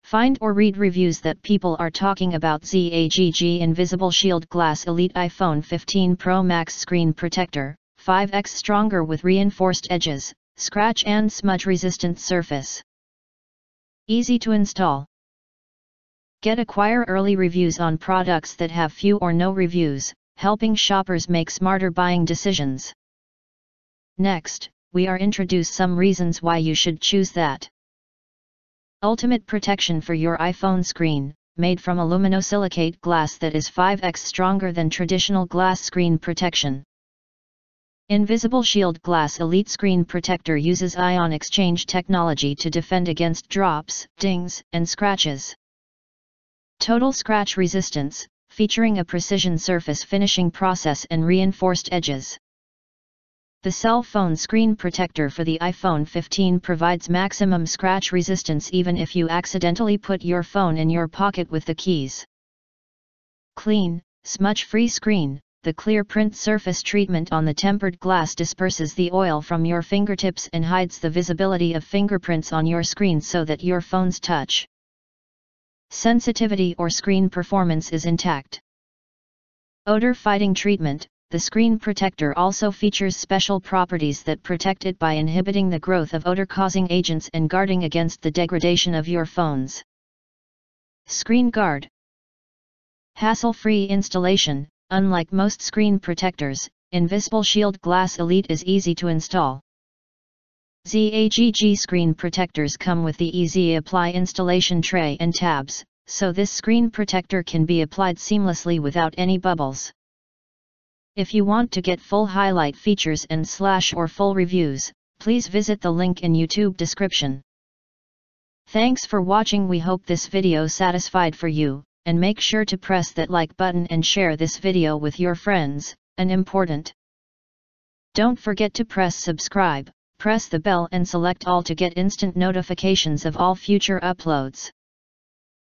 Find or read reviews that people are talking about. ZAGG InvisibleShield Glass Elite iPhone 15 Pro Max Screen Protector, 5x stronger with reinforced edges, scratch and smudge-resistant surface. Easy to install. Acquire early reviews on products that have few or no reviews, helping shoppers make smarter buying decisions. Next, we are introduce some reasons why you should choose that. Ultimate protection for your iPhone screen, made from aluminosilicate glass that is 5x stronger than traditional glass screen protection. InvisibleShield Glass Elite Screen Protector uses ion exchange technology to defend against drops, dings, and scratches. Total scratch resistance, featuring a precision surface finishing process and reinforced edges. The cell phone screen protector for the iPhone 15 provides maximum scratch resistance even if you accidentally put your phone in your pocket with the keys. Clean, smudge-free screen. The clear print surface treatment on the tempered glass disperses the oil from your fingertips and hides the visibility of fingerprints on your screen so that your phone's touch sensitivity or screen performance is intact. Odor fighting treatment. The screen protector also features special properties that protect it by inhibiting the growth of odor-causing agents and guarding against the degradation of your phone's screen guard. Hassle-free installation. Unlike most screen protectors, InvisibleShield Glass Elite is easy to install. ZAGG screen protectors come with the easy apply installation tray and tabs, so this screen protector can be applied seamlessly without any bubbles. If you want to get full highlight features and or full reviews, please visit the link in YouTube description. Thanks for watching. We hope this video satisfied for you, and make sure to press that like button and share this video with your friends, and important. Don't forget to press subscribe, press the bell and select all to get instant notifications of all future uploads.